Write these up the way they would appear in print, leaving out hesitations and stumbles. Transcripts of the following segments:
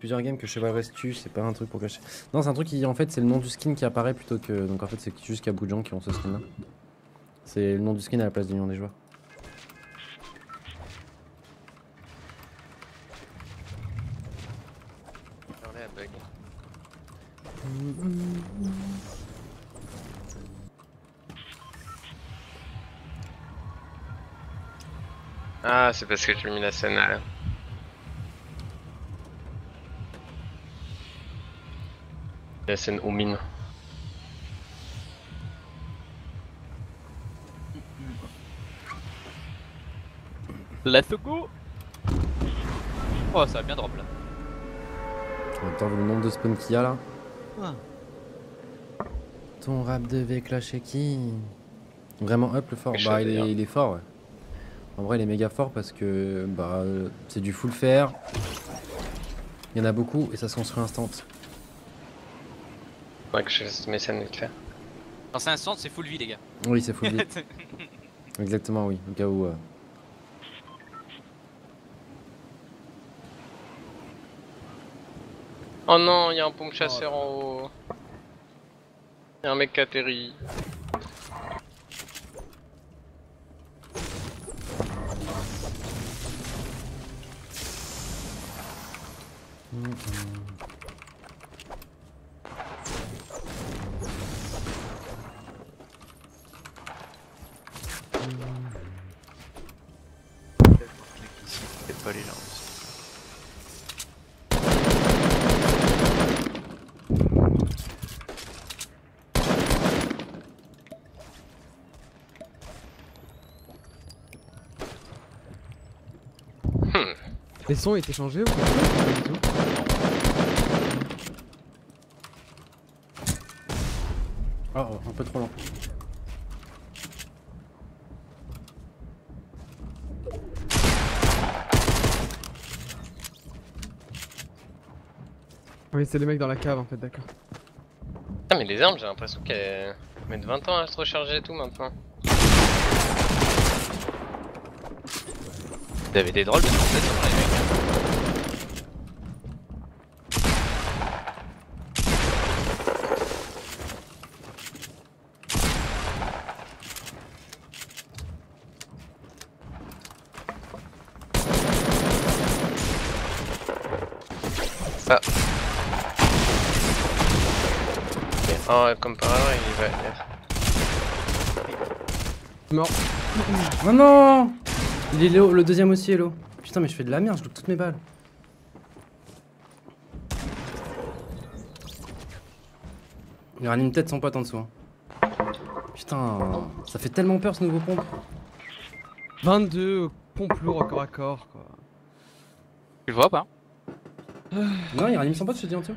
plusieurs games que Cheval Restu, c'est pas un truc pour cacher. Non, c'est un truc qui en fait c'est le nom du skin qui apparaît plutôt que. Donc en fait c'est juste qu'il y a beaucoup de gens qui ont ce skin là. C'est le nom du skin à la place du nom des joueurs. Ah, c'est parce que j'ai mis la scène là. La scène aux mines. Let's go. Oh, ça va bien drop là. En même temps, vu le nombre de spawns qu'il y a là. Ah. Ton rap devait clasher qui? Vraiment up le fort. Bah il est fort ouais. En vrai il est méga fort parce que bah c'est du full fer. Il y en a beaucoup et ça se construit instant. Ouais que je fasse mes scènes vite fait. Quand c'est instant, c'est full vie les gars. Oui c'est full vie. Exactement oui, au cas où. Oh non, il y a un pompe chasseur en haut. Il y a un mec qui atterrit. C'est pas les gens. Les sons étaient changés ou pas du tout? Oh, un peu trop lent. Oui, c'est les mecs dans la cave en fait, d'accord. Ah mais les armes j'ai l'impression qu'elles mettent 20 ans à se recharger et tout maintenant. Vous avez des drôles de sensations les mecs. Ah. Oh comme par hasard il va... Mort. Oh non! Il est low, le deuxième aussi est low. Putain mais je fais de la merde, je loupe toutes mes balles. Il réanime peut-être son pote en dessous. Hein. Putain, ça fait tellement peur ce nouveau pompe. 22 pompes lourds au corps à corps quoi. Tu le vois pas? Non, il réanime son pote, je te dis en dessous.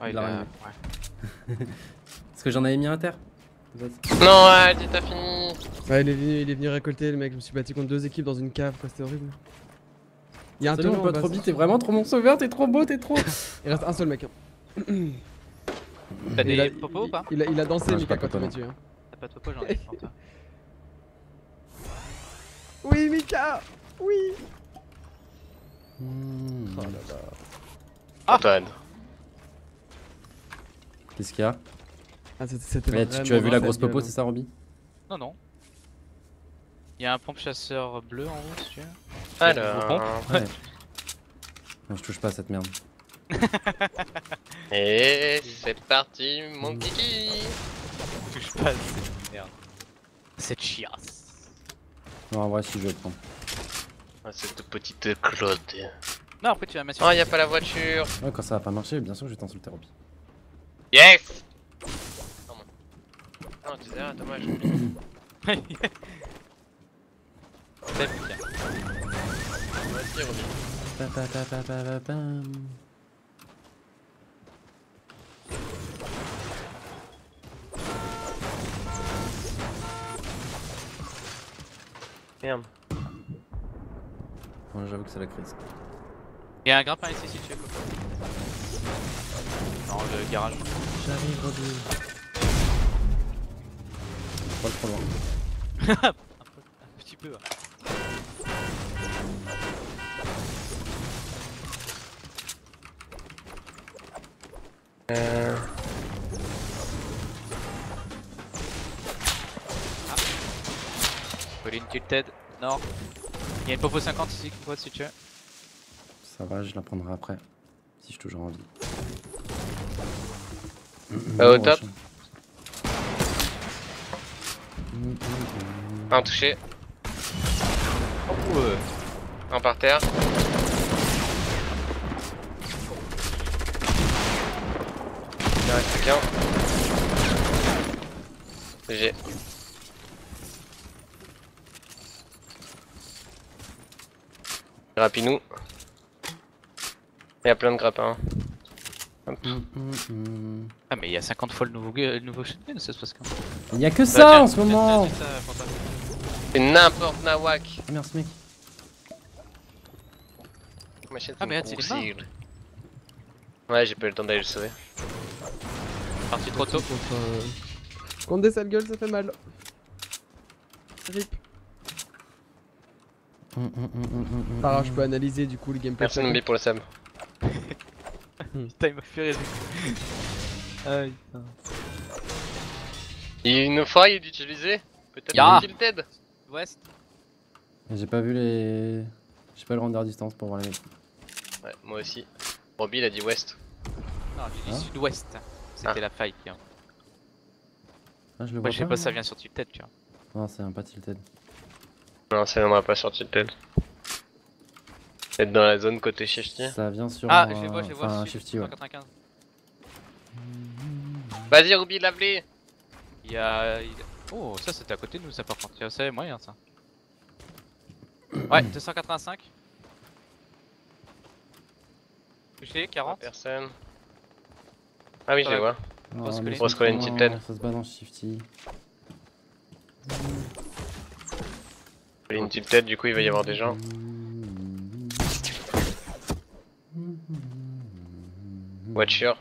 Ouais, il a ouais. Parce que j'en avais mis un à terre. Non, allez, t'as fini. Ouais, il est venu récolter le mec, je me suis battu contre deux équipes dans une cave quoi, c'était horrible. Il y a un Salut tonneau mon en pote bas. Roby, t'es vraiment trop mon sauveur, t'es trop beau, t'es trop. Il reste un seul mec. Hein. T'as Et des popos ou pas? il a dansé Non, j'ai Mika pas quand de il m'a popo, tué. Hein. T'as pas de popo, j'en ai pour toi. Oui Mika. Oui. Oh là là. Antoine. Qu'est-ce qu'il y a? Ah, c'était Mais tu as vu la grosse popo, c'est ça Roby? Non, non. Il y a un pompe chasseur bleu en haut si tu veux. Alors... Ouais. Non, je touche pas à cette merde. Et c'est parti mon kiki. Touche pas à cette merde. Cette chiasse. Non, en vrai, si je vais prendre. Ah, cette petite Claude. Non, après tu vas mettre. Oh, y'a pas la voiture. Ouais, quand ça va pas marcher, bien sûr que je vais t'insulter Roby. Yes. Non, tu sais, ah, dommage. C'est bien. Vas-y, Roby. Merde. Ouais, j'avoue que c'est la crise. Il y a un grappin ici si tu veux. Dans le garage. J'arrive Roby. Pas trop loin. Un petit peu. Ouais. Colline tilted, nord. Il y a une popo 50 ici, quoi, si tu veux. Ça va, je la prendrai après. Si j'ai toujours envie. Au top. Un touché. Oh, Un par terre. Il en reste qu'un. GG. Grappis-nous. Il y a plein de grappins. Hop. Ah mais il y a 50 fois le nouveau shotgun, ça se passe quand même. Il y a que ça en ce moment. C'est n'importe nawak. Ah merci mec. Ah mais attends, il est mort. Ouais, j'ai pas eu le temps d'aller le sauver. Parti trop tôt. Contre des sales gueules, ça fait mal. Rip. Alors je peux analyser du coup le gameplay. Merci Nombi pour le sub. Putain, il m'a fait rêver. Ah putain. Une faille d'utiliser. Peut-être Ya. un tilted. Ouest. J'ai pas vu les. J'ai pas le render distance pour voir les mecs. Ouais, moi aussi. Robbie il a dit ouest. Non, j'ai dit Hein sud-ouest. C'était la faille qui. Ah je le vois Moi je sais pas, ça là. vient sur tilted, tu vois. Non c'est un pas tilted. Non, ça viendra pas sur tilted. Être dans la zone côté Shifty. Ça vient sur Ah, je les vois, enfin, sud, Shifty ouais. 195. Vas-y Ruby, lave-les. Il y a. Oh, ça c'était à côté de nous, ça par contre. Ça, moyen ça. Ouais, 285. Touché, 40. Personne. Ah oui, je les vois. Non, Grosse mais colline. ils Grosse sont colline loin, tilted. Ça se bat dans Shifty. Une tilted, du coup il va y avoir des gens. Voiture.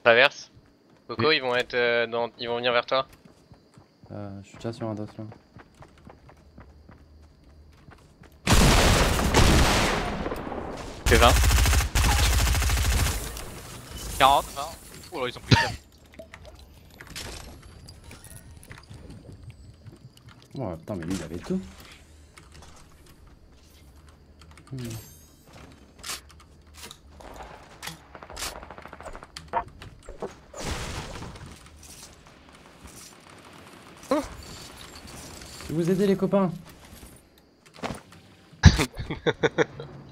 Traverse. Coco, ils vont être ils vont venir vers toi. Je suis déjà sur un dos là. Fait 20. 40, 20. Oh là, ils ont pris cher. Oh putain mais lui il avait tout. Je vais vous aider les copains.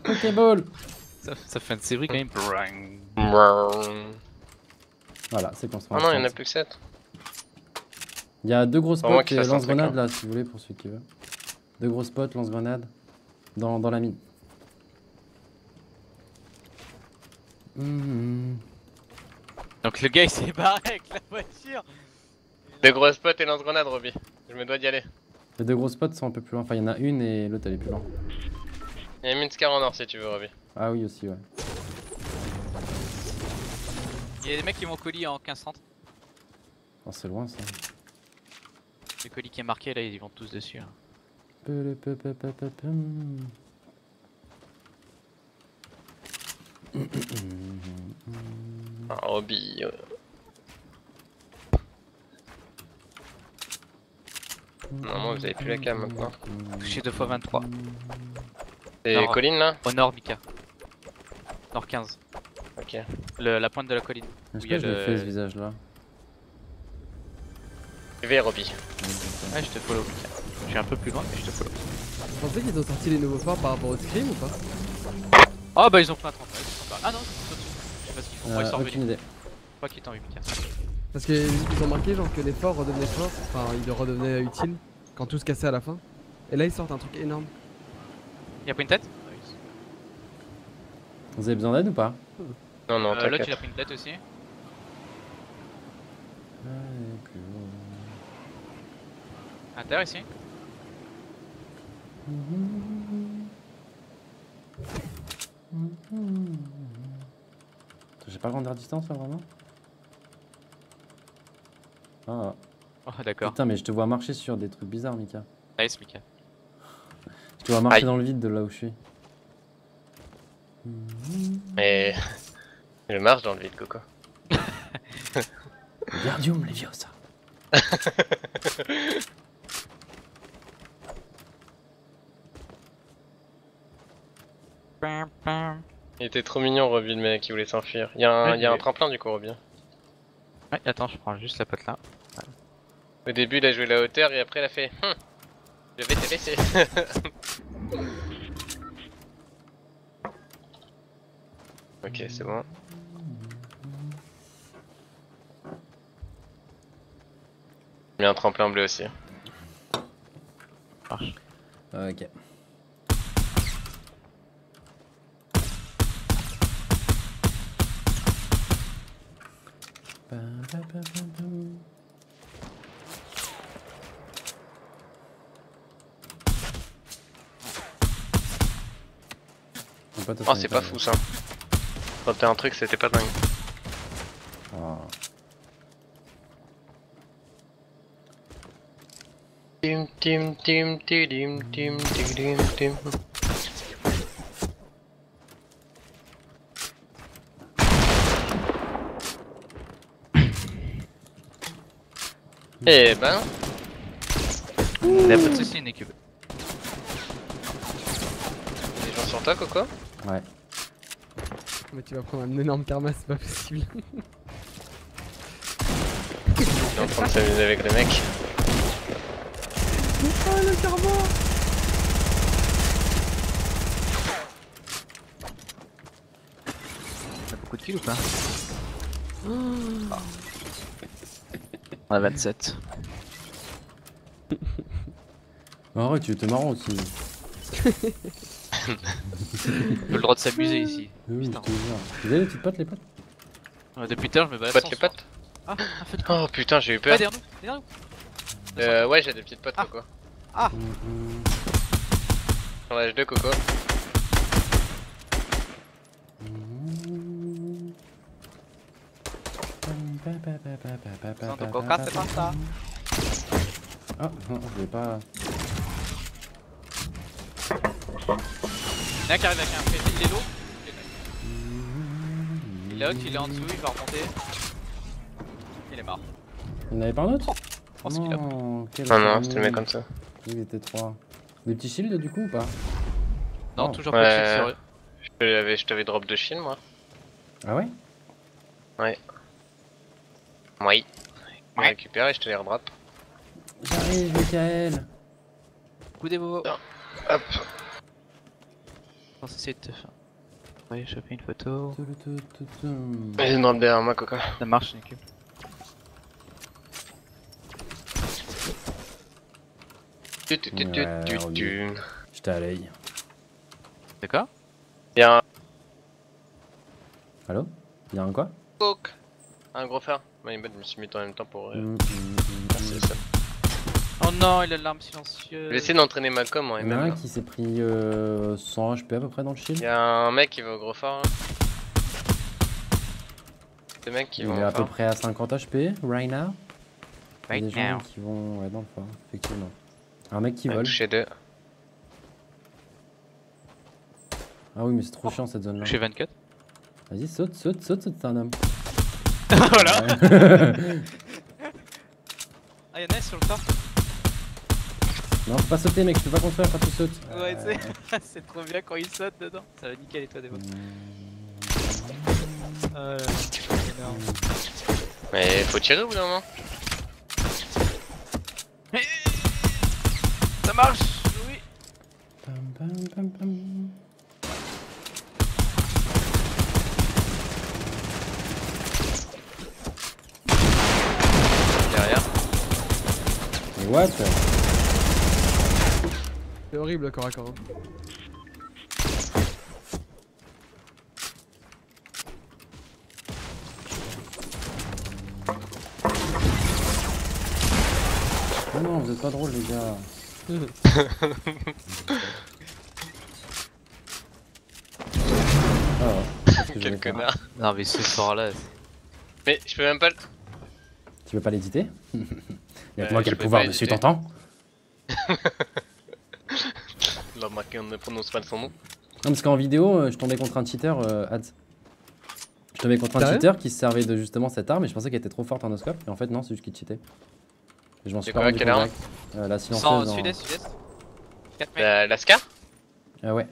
Pokéball. Ça fait une série quand même. Voilà, c'est construit. Oh non, il y en a plus que 7. Il y a 2 gros Vraiment spots qu'il et fasse un lance-grenade truc, là si vous voulez pour ceux qui veulent. 2 gros spots, lance-grenade dans la mine. Donc le gars il s'est barré avec la voiture. De gros spots et lance-grenade, Robbie. Je me dois d'y aller. Les 2 gros spots sont un peu plus loin. Enfin, il y en a une et l'autre elle est plus loin. Il y a une Scar en or si tu veux, Robbie. Ah oui, aussi, ouais. Il y a des mecs qui vont colis en 15-30. Oh, c'est loin ça. Le colis qui est marqué là, ils vont tous dessus. Hein. Ah, Robbie. Normalement, vous avez plus la cam maintenant. Touché 2 fois 23. C'est Non. colline là? Au nord, Mika. Nord 15. Ok. La pointe de la colline. Est-ce il y a que je l'ai le- fait ce visage là? Je vais, Robbie. Ouais, je te follow, Mika. Je suis un peu plus loin, mais je te follow. Vous pensez qu'ils ont sorti les nouveaux forts par rapport au Scream ou pas? Oh bah ils ont pris un 30. Ouais, ils sont pas- Ah non, ils sont au-dessus. Je sais pas ce qu'ils font. Ouais, ils sont Aucune revenus. idée. Pas qu'ils t'ont vu, Mika. Parce qu'ils ont marqué genre que les forts redevenaient forts, enfin ils redevenaient utiles quand tout se cassait à la fin. Et là ils sortent un truc énorme. Y'a pris une tête? Vous avez besoin d'aide ou pas? Non, non, Là tu t'inquiète. l'as pris une tête aussi. À terre ici. J'ai pas le render distance là vraiment? Ah Oh d'accord. putain mais je te vois marcher sur des trucs bizarres Mika. Nice Mika. Je te vois marcher Aïe. dans le vide de là où je suis. Mais je marche dans le vide, Coco. Gardium Leviosa. Il était trop mignon, Robin, mais qui voulait s'enfuir. Il y a un tremplin du coup, Robin. Ouais, attends, je prends juste la pote là. Au début, il a joué la hauteur et après, il a fait je vais te laisser. Ok, c'est bon. Il y a un tremplin bleu aussi. Marche. Ok. Oh, c'est pas fou ça. Tenter un truc, c'était pas dingue. Oh. Tim tim tim tim tim tim tim. Eh ben, Y'a pas de soucis, une équipe. les gens sur toi, Coco? Ouais. Mais tu vas prendre un énorme karma, c'est pas possible. Il est en train de s'amuser avec le mec. Oh le karma! T'as beaucoup de kills ou pas? On a 27. Arrête, tu étais marrant aussi. On a le droit de s'amuser ici. Oui, je Putain. te jure. Vous avez les petites potes, les potes? Depuis tout à l'heure, je me balade Potes sans les soin. potes? Ah, un feu de Oh putain, j'ai eu Ouais, peur. derrière nous. Ouais, j'ai des petites potes, Ah. Coco. Mhm. Sur la H2, Coco. Santo Coca, c'est pas ça. Ah, non, je vais pas. Il y en a un qui arrive avec un fait, il est low. Il est hook, il est en dessous, il va remonter. Il est mort. Il n'y en avait pas un autre? Oh, ce qu'il a. Non, quel Non, non, connerie. c'était le mec comme ça. Il était 3. Des petits shields du coup ou pas? Non, Oh. toujours pas de shield sur eux. Je t'avais drop de shield, moi. Ah ouais? Oui. Je Ouais. récupère et je te les redrop. J'arrive, Michael! Coup des bobos. Hop. Je pense essayer de te faire. Ouais, choper une photo. J'ai une drop derrière moi, Coco. Ça marche, une équipe. J'étais à l'œil. C'est quoi? Y'a un Allô? Y'a un quoi? coke. Un gros fer. My bad, je me suis mis en même temps pour. C'est ça. Oh non, il a l'arme silencieuse. Je vais essayer d'entraîner ma com en Il y en a MM. un là. qui s'est pris 100 HP à peu près dans le shield. Y'a un mec qui va au gros phare là. Deux mecs qui Il vont est au à peu phare. près à 50 HP, right now. Il y a Right des gens now. qui vont ouais, dans le fort, effectivement. Un mec qui On a vole. touché deux. Ah oui, mais c'est trop chiant cette zone là. Touché 24. Vas-y, saute, saute, saute, saute, c'est un homme. Voilà. Ouais. Ah, y'en a un sur le top. Non, faut pas sauter, mec, je peux pas construire quand tu sautes. Ouais, c'est trop bien quand il saute dedans. Ça va nickel les toits des bottes. Énorme. Mais faut tirer au bout d'un moment. Ça marche, oui. Pam, pam, pam, pam. Derrière. Mais what? C'est horrible le corps à corps. Hein. Oh non, vous êtes pas drôles les gars. Ah, qu'est-ce que je Quel vais faire? connard. Non, mais ce fort là. Mais je peux même pas le. Tu veux pas l'éditer? Y'a que Ouais, moi qui ai je le peux pouvoir pas dessus, l'éditer. t'entends? Il a remarqué, on ne prononce pas son nom. parce qu'en vidéo, je tombais contre un cheater, Ads. Je tombais contre un Sérieux cheater qui se servait de justement cette arme et je pensais qu'elle était trop forte en no-scope. Et en fait, non, c'est juste qu'il cheatait. Et je m'en suis C'est pas quoi, rendu quelle compte arme direct. La Sans silencieuse. sud-est, sud-est. 4 mètres. La Scar? Ouais.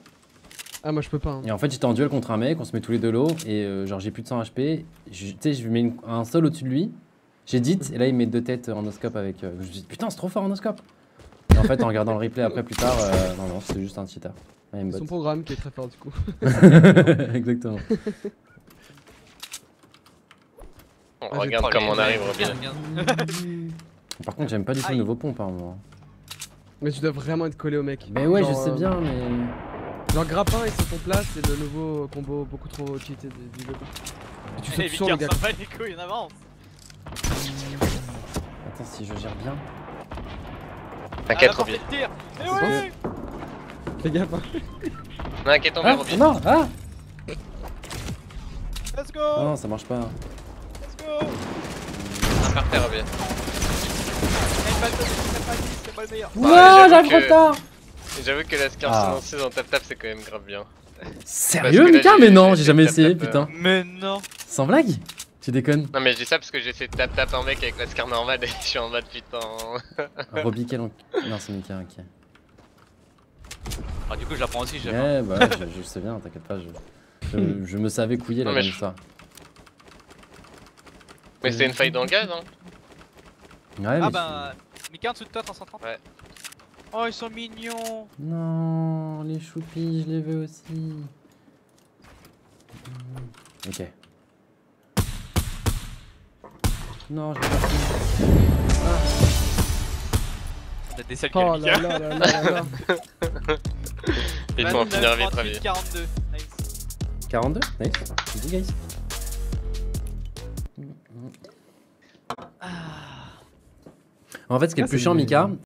Ah, moi je peux pas. Hein. Et en fait, j'étais en duel contre un mec, on se met tous les deux low et genre j'ai plus de 100 HP. Tu sais, je mets un sol au-dessus de lui. J'édite et là il met 2 têtes en no-scope avec. Je me dis putain, c'est trop fort en no-scope. Et en fait, en regardant le replay après plus tard, non, c'était juste un cheater. Un C'est son programme qui est très fort du coup. Exactement. On Ah, regarde Oh, comme les- on arrive, bien, Robin. bien. Par contre, j'aime pas du tout le Aïe. nouveau pompe. Hein, moi. Mais tu dois vraiment être collé au mec. Mais ouais, je Genre, sais bien, mais. Genre grappin et sur ton plat, c'est le nouveau combo beaucoup trop cheaté du jeu. Et tu Allez, sautes sur le Victor, gars. ça va les couilles, on avance. Attends, si je gère bien. T'inquiète, Ah, Robin. le tir. Eh C'est ouais. Fais gaffe. Hein. Non, inquiète, on Ah, Robin. non, ah Let's Oh go. non, ça marche pas. Let's go. Un par terre, Robin. Eh, une balle de c'est pas le meilleur. Ouais, Non, j'avoue j'arrive que- trop tard. J'avoue que la Scar Ah. silencieuse en tap-tap, c'est quand même grave bien. Sérieux, que là, Mika? j'ai- Mais non, j'ai j'ai jamais fait essayé, tap-tap, putain. Mais non. Sans blague? Tu déconnes. Non, mais je dis ça parce que j'ai essayé de tap-tap un mec avec la Scar normale et je suis en mode putain. Roby, quel Non, c'est Mika, ok. Ah, du coup, je la prends aussi, j'aime. Ouais, bah, je sais bien, t'inquiète pas. Je me savais couiller Non, la mais même je- histoire. Mais c'est une faille dans le gaz, hein. Ouais, Ah mais bah, Mika en dessous de toi, 330. Ouais. Oh, ils sont mignons. Non, les choupis, je les veux aussi. Ok. Non, je l'ai pas fait. On a des sales Oh gueules, là Mika. là là là là. Ils vont en finir vite, très vite. 42. Nice. 42? Nice. Easy, guys. En fait, ce qui est le Ah, plus c'est chiant, des- Mika,